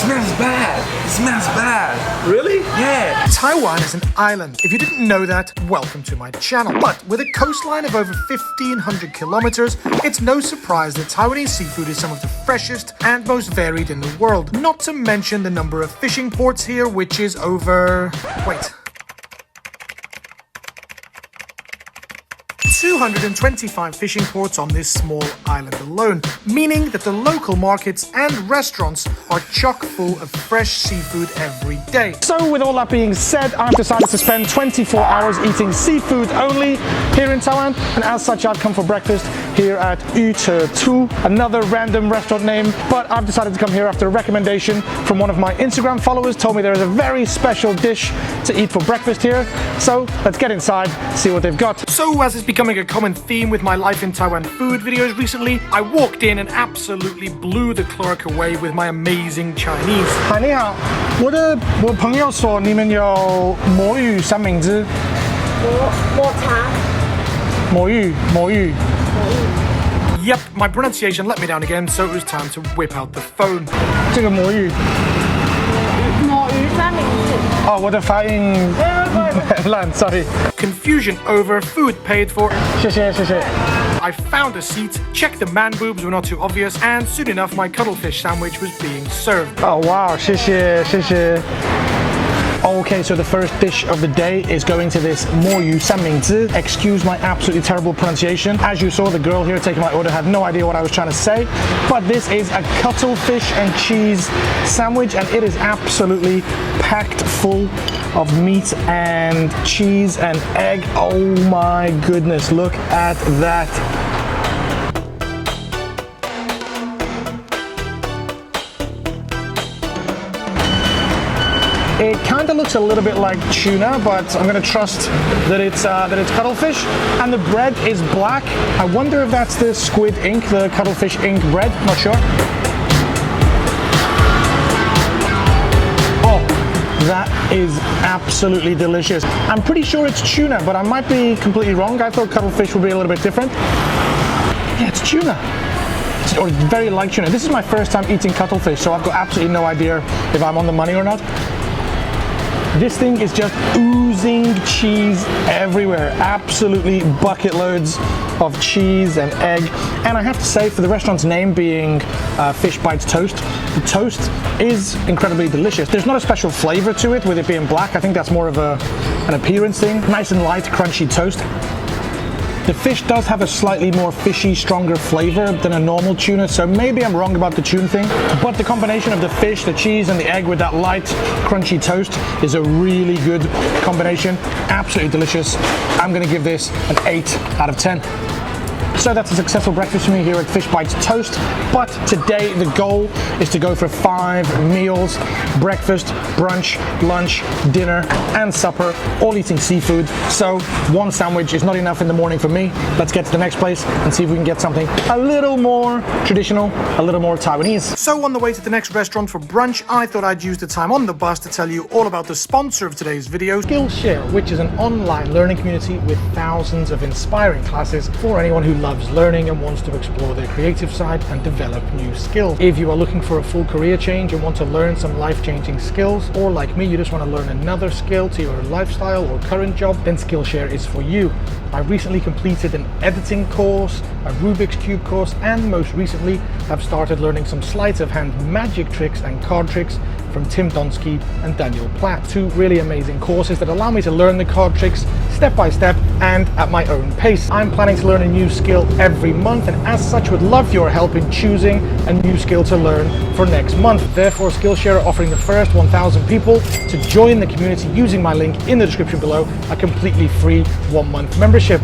smells bad. It smells bad. Really? Yeah. Taiwan is an island. If you didn't know that, welcome to my channel. But with a coastline of over 1,500 kilometers, it's no surprise that Taiwanese seafood is some of the freshest and most varied in the world. Not to mention the number of fishing ports here, which is over... wait. 225 fishing ports on this small island alone, meaning that the local markets and restaurants are chock full of fresh seafood every day. So with all that being said, I've decided to spend 24 hours eating seafood only here in Taiwan, and as such I'd come for breakfast here at Tu, another random restaurant name, but I've decided to come here after a recommendation from one of my Instagram followers. Told me there is a very special dish to eat for breakfast here, so let's get inside, see what they've got. So as is becoming a common theme with my life in Taiwan food videos recently, I walked in and absolutely blew the clerk away with my amazing Chinese. 嗨，你好，我朋友说你们有魔芋三明治。魔芋。 Yep, my pronunciation let me down again, so it was time to whip out the phone. 这个魔芋。魔芋三明治。哦，我的发音烂 ，sorry。 Confusion over, food paid for. 谢谢。 I found a seat, checked the man boobs were not too obvious, and soon enough my cuttlefish sandwich was being served. Oh wow, 谢谢。 Okay, so the first dish of the day is going to this 魔芋三明治. Excuse my absolutely terrible pronunciation. As you saw, the girl here taking my order had no idea what I was trying to say. But this is a cuttlefish and cheese sandwich, and it is absolutely packed full of meat and cheese and egg. Oh my goodness, look at that. It kind of looks a little bit like tuna, but I'm going to trust that it's cuttlefish. And the bread is black. I wonder if that's the squid ink, the cuttlefish ink bread. Not sure. Oh, that is absolutely delicious. I'm pretty sure it's tuna, but I might be completely wrong. I thought cuttlefish would be a little bit different. Yeah, it's tuna. Or very like tuna. This is my first time eating cuttlefish, so I've got absolutely no idea if I'm on the money or not. This thing is just oozing cheese everywhere. Absolutely bucket loads of cheese and egg. And I have to say, for the restaurant's name being Fish Bites Toast, the toast is incredibly delicious. There's not a special flavor to it with it being black. I think that's more of an appearance thing. Nice and light, crunchy toast. The fish does have a slightly more fishy, stronger flavor than a normal tuna, so maybe I'm wrong about the tuna thing. But the combination of the fish, the cheese, and the egg with that light, crunchy toast is a really good combination. Absolutely delicious. I'm gonna give this an 8 out of 10. So that's a successful breakfast for me here at Fish Bites Toast. But today the goal is to go for 5 meals: breakfast, brunch, lunch, dinner, and supper, all eating seafood. So 1 sandwich is not enough in the morning for me. Let's get to the next place and see if we can get something a little more traditional, a little more Taiwanese. So on the way to the next restaurant for brunch, I thought I'd use the time on the bus to tell you all about the sponsor of today's video, Skillshare, which is an online learning community with thousands of inspiring classes for anyone who loves learning and wants to explore their creative side and develop new skills. If you are looking for a full career change and want to learn some life-changing skills, or like me, you just want to learn another skill to your lifestyle or current job, then Skillshare is for you. I recently completed an editing course, a Rubik's Cube course, and most recently I've started learning some sleight of hand magic tricks and card tricks from Tim Donsky and Daniel Platt. 2 really amazing courses that allow me to learn the card tricks step by step and at my own pace. I'm planning to learn a new skill every month, and as such would love your help in choosing a new skill to learn for next month. Therefore, Skillshare are offering the first 1,000 people to join the community using my link in the description below a completely free 1-month membership.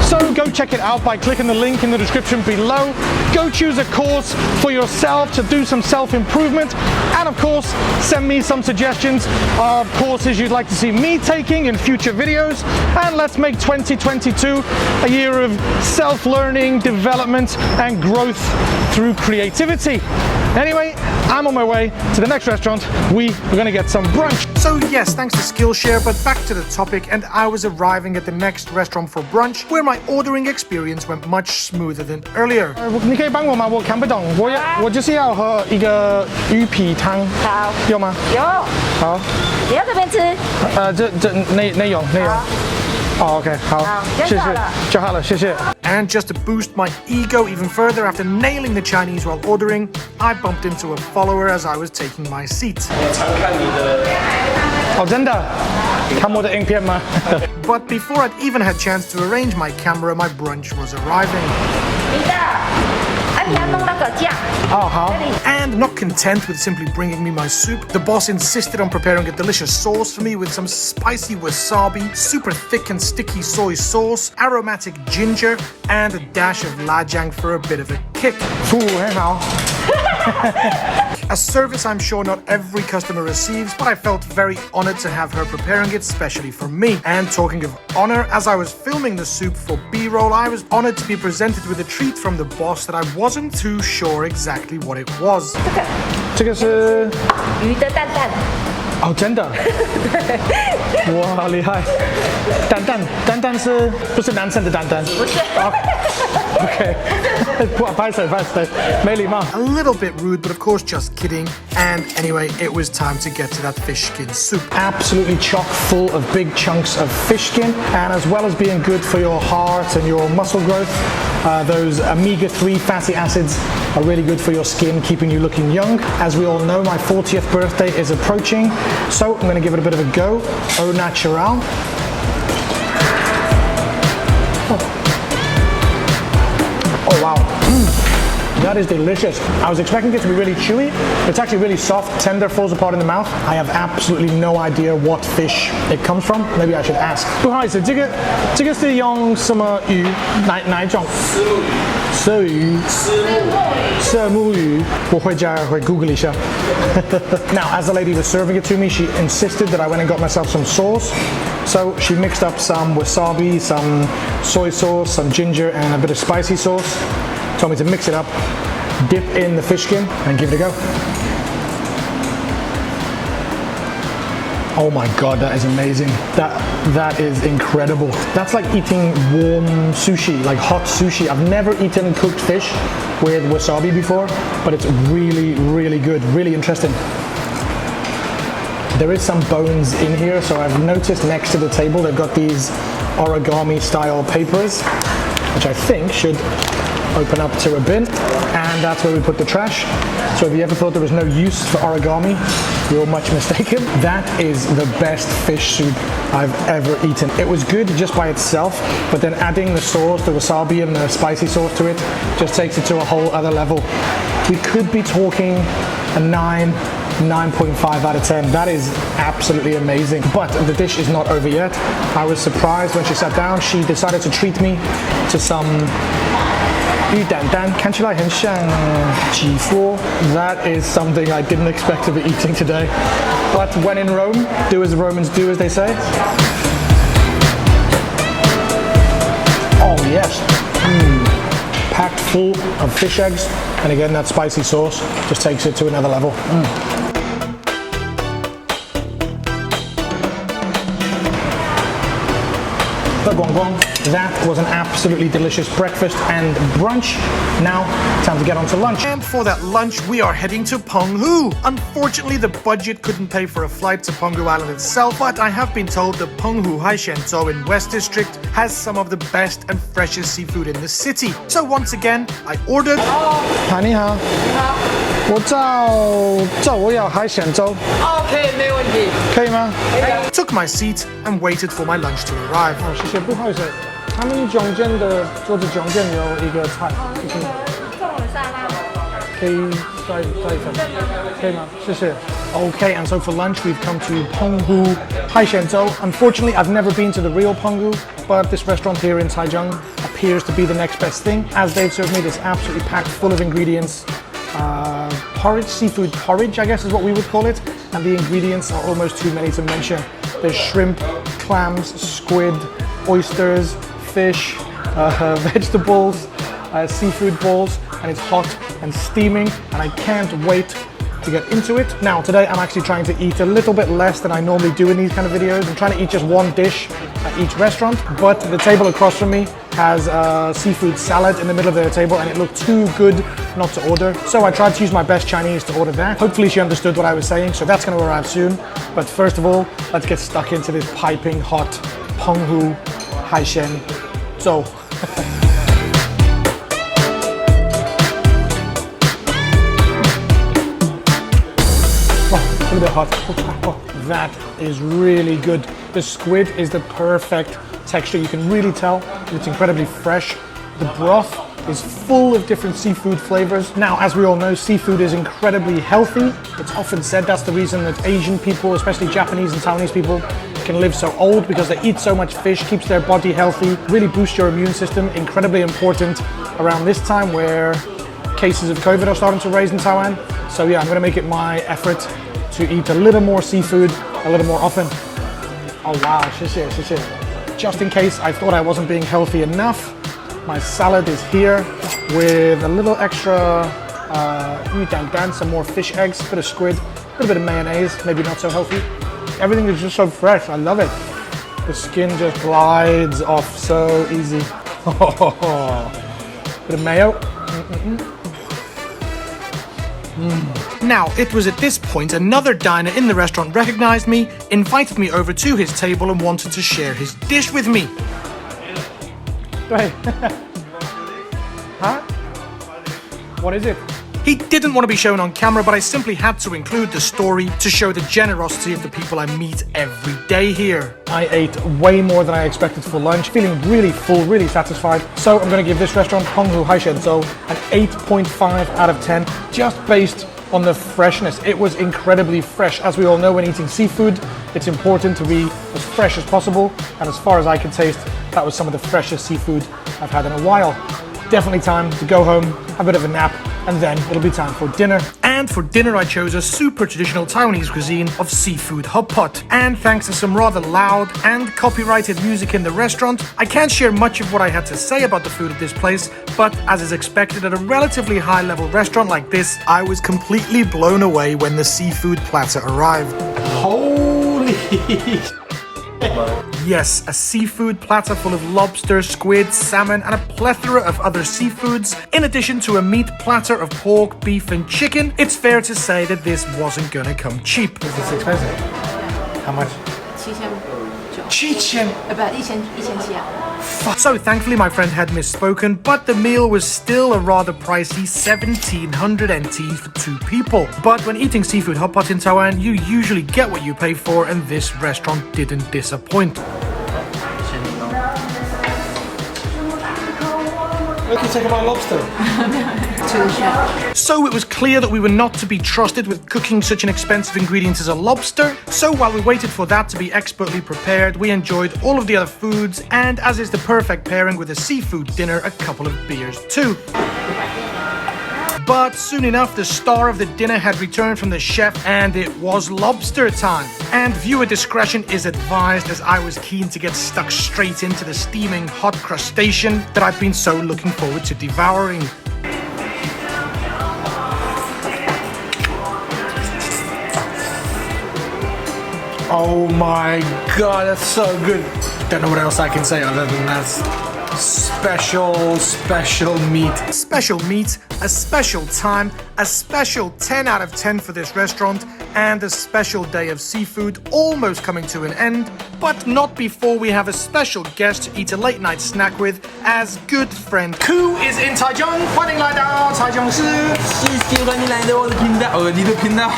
So go check it out by clicking the link in the description below. Go choose a course for yourself to do some self-improvement, and of course send me some suggestions of courses you'd like to see me taking in future videos, and let's make 2022 a year of self-learning, development, and growth through creativity. Anyway, I'm on my way to the next restaurant. We are going to get some brunch. So yes, thanks to Skillshare, but back to the topic, and I was arriving at the next restaurant for brunch, where my ordering experience went much smoother than earlier. 你可以帮我吗？我看不懂，我就是要喝一个鱼皮汤，好，有吗？有，好，你要这边吃。内容。哦 ，OK， 好，谢谢，就好了，谢谢。 And just to boost my ego even further after nailing the Chinese while ordering, I bumped into a follower as I was taking my seat. 哦，真的？看我的影片吗？ But before I'd even had chance to arrange my camera, my brunch was arriving. 你的，你要弄那个酱。哦，好。 And not content with simply bringing me my soup, the boss insisted on preparing a delicious sauce for me with some spicy wasabi, super thick and sticky soy sauce, aromatic ginger, and a dash of lajang for a bit of a kick. 服务很好。 A service I'm sure not every customer receives, but I felt very honored to have her preparing it specially for me. And talking of honor, as I was filming the soup for B-roll, I was honored to be presented with a treat from the boss that I wasn't too sure exactly what it was. 这个是鱼的蛋蛋。哦，真的。哇，厉害！蛋蛋是不是男生的蛋蛋？不是。OK， 不好意思，没礼貌。 A little bit rude, but of course just kidding. And anyway, it was time to get to that fish skin soup. Absolutely chock full of big chunks of fish skin, and as well as being good for your heart and your muscle growth, those omega-3 fatty acids are really good for your skin, keeping you looking young. As we all know, my 40th birthday is approaching, so I'm going to give it a bit of a go. Au natural. Oh wow. That is delicious. I was expecting it to be really chewy. It's actually really soft, tender, falls apart in the mouth. I have absolutely no idea what fish it comes from. Maybe I should ask. 不好意思，这个是用什么鱼？哪一种？鳝鱼。鳝目鱼。我会 Google 一下。Now, as the lady was serving it to me, she insisted that I went and got myself some sauce. So she mixed up some wasabi, some soy sauce, some ginger, and a bit of spicy sauce. Told me to mix it up, dip in the fish skin, and give it a go. Oh my god, that is amazing. That is incredible. That's like eating warm sushi, like hot sushi. I've never eaten cooked fish with wasabi before, but it's really, really good, really interesting. There is some bones in here, so I've noticed next to the table they've got these origami style papers, which I think should open up to a bin, and that's where we put the trash. So if you ever thought there was no use for origami, you're much mistaken. That is the best fish soup I've ever eaten. It was good just by itself, but then adding the sauce, the wasabi and the spicy sauce to it, just takes it to a whole other level. We could be talking a 9.5 out of 10. That is absolutely amazing. But the dish is not over yet. I was surprised when she sat down. She decided to treat me to some 鱼蛋蛋，看起来很像鸡脯. That is something I didn't expect to be eating today. But when in Rome, do as the Romans do, as they say. Oh yes. Packed full of fish eggs, and again that spicy sauce just takes it to another level. That was an absolutely delicious breakfast and brunch. Now, time to get on to lunch. And for that lunch, we are heading to Penghu. Unfortunately, the budget couldn't pay for a flight to Penghu Island itself, but I have been told the Penghu Haishanzhou in West District has some of the best and freshest seafood in the city. So once again, I ordered... 你好。我我要海鲜粥。OK，没问题。可以吗？ took my seat and waited for my lunch to arrive. 好，谢谢。不好意思，他们中间的桌子中间有一个菜，就是可以再一份，可以吗？谢谢。Okay, and so for lunch we've come to Penghu Haishanzhou. Unfortunately, I've never been to the real Penghu, but this restaurant here in Taichung appears to be the next best thing, as they've served me this absolutely packed full of ingredients. Porridge, seafood porridge, I guess is what we would call it, and the ingredients are almost too many to mention. There's shrimp, clams, squid, oysters, fish, vegetables, seafood balls, and it's hot and steaming, and I can't wait to get into it. Now today I'm actually trying to eat a little bit less than I normally do in these kind of videos. I'm trying to eat just one dish at each restaurant, but the table across from me has a seafood salad in the middle of their table and it looked too good not to order. So I tried to use my best Chinese to order that. Hopefully she understood what I was saying, so that's gonna arrive soon. But first of all, let's get stuck into this piping hot Penghu Haishen. So, a little bit hot. Oh, that is really good. The squid is the perfect texture. You can really tell it's incredibly fresh. The broth is full of different seafood flavors. Now, as we all know, seafood is incredibly healthy. It's often said that's the reason that Asian people, especially Japanese and Taiwanese people, can live so old, because they eat so much fish, keeps their body healthy, really boosts your immune system. Incredibly important around this time where cases of COVID are starting to rise in Taiwan. So yeah, I'm gonna make it my effort to eat a little more seafood a little more often. Oh wow, 谢谢, 谢谢. Just in case I thought I wasn't being healthy enough, my salad is here with a little extra some more fish eggs, a bit of squid, a little bit of mayonnaise, maybe not so healthy. Everything is just so fresh, I love it. The skin just glides off so easy. Bit of mayo. Now, it was at this point another diner in the restaurant recognized me, invited me over to his table and wanted to share his dish with me. Wait. Huh? What is it? He didn't want to be shown on camera, but I simply had to include the story to show the generosity of the people I meet every day here. I ate way more than I expected for lunch, feeling really full, really satisfied. So I'm going to give this restaurant, Penghu Haishen, an 8.5 out of 10, just based on the freshness. It was incredibly fresh. As we all know, when eating seafood, it's important to be as fresh as possible. And as far as I could taste, that was some of the freshest seafood I've had in a while. Definitely time to go home, have a bit of a nap, and then it'll be time for dinner. And for dinner I chose a super traditional Taiwanese cuisine of seafood hot pot. And thanks to some rather loud and copyrighted music in the restaurant, I can't share much of what I had to say about the food at this place, but as is expected at a relatively high level restaurant like this, I was completely blown away when the seafood platter arrived. Holy! Yes, a seafood platter full of lobster, squid, salmon, and a plethora of other seafoods, in addition to a meat platter of pork, beef, and chicken. It's fair to say that this wasn't gonna come cheap. This is expensive. How much? 7,900. 1,700. So thankfully my friend had misspoken, but the meal was still a rather pricey 1,700 NT for 2 people. But when eating seafood hot pot in Taiwan, you usually get what you pay for, and this restaurant didn't disappoint. Look, you take my lobster. So it was clear that we were not to be trusted with cooking such an expensive ingredient as a lobster. So while we waited for that to be expertly prepared, we enjoyed all of the other foods, and as is the perfect pairing with a seafood dinner, a couple of beers too. But soon enough, the star of the dinner had returned from the chef, and it was lobster time. And viewer discretion is advised, as I was keen to get stuck straight into the steaming hot crustacean that I've been so looking forward to devouring. Oh my god, that's so good. Don't know what else I can say other than that's special meat. Special meat, a special time, a special 10 out of 10 for this restaurant, and a special day of seafood almost coming to an end, but not before we have a special guest to eat a late night snack with, as good friend Ku is in Taichung. 欢迎来到台中市。谢谢你来到我的频道，你的频道。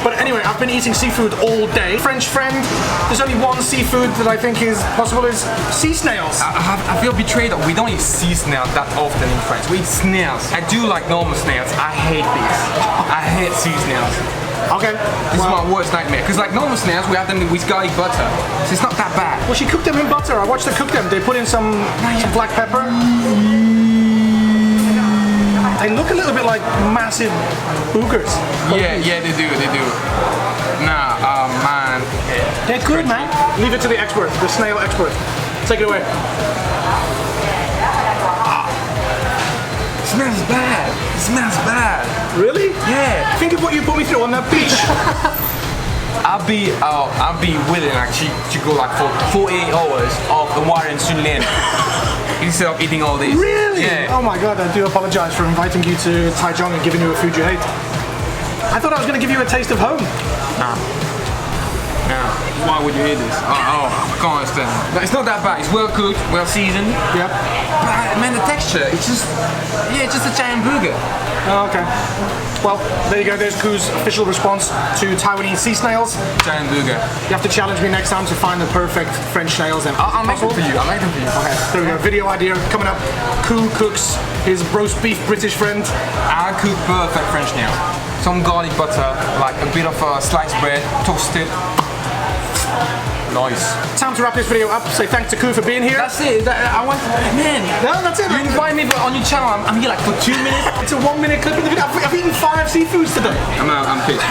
But anyway, I've been eating seafood all day. French friend, there's only one seafood that I think is possible is sea snails. I feel betrayed. We don't eat sea snails that often in France. We eat snails. I do like normal snails. I hate these. I hate sea snails. Okay. This is my worst nightmare. Because like normal snails, we have them with garlic butter. So it's not that bad. Well, she cooked them in butter. I watched her cook them. They put in some black pepper. They look a little bit like massive boogers. Yeah, they do. Nah, man. They're good, man. Leave it to the expert, the snail expert. Take it away. It smells bad. It smells bad. Really? Yeah. Think of what you put me through on that beach. I'll be willing actually to go like for 48 hours of the water and Sunlian instead of eating all this. Really? Yeah. Oh my god, I do apologize for inviting you to Taichung and giving you a food you hate. I thought I was going to give you a taste of home. Nah. Why would you eat this? I can't understand. But it's not that bad. It's well cooked, well seasoned. Yep. But man, the texture, it's just a giant burger. Oh, okay. Well, there you go. There's Ku's official response to Taiwanese sea snails. Giant burger. You have to challenge me next time to find the perfect French snails. And I'll make them for you. I'll make them for you. Okay, there we go. Video idea coming up. Ku cooks his roast beef British friend. I cook perfect French nails. Some garlic butter, like a bit of sliced bread, toasted. Nice. Time to wrap this video up. Say thanks to Ku for being here. That's it. I want, man. No, that's it. You invite me on your channel. I'm here like for 2 minutes. It's a 1 minute clip in the video. I've eaten 5 seafoods today. I'm pissed.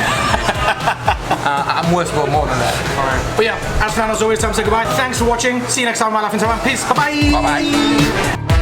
I'm worth more than that. Alright. But yeah, as for now, as always, time to say goodbye. Thanks for watching. See you next time on My Life in Taiwan. Peace. Bye bye. Bye bye.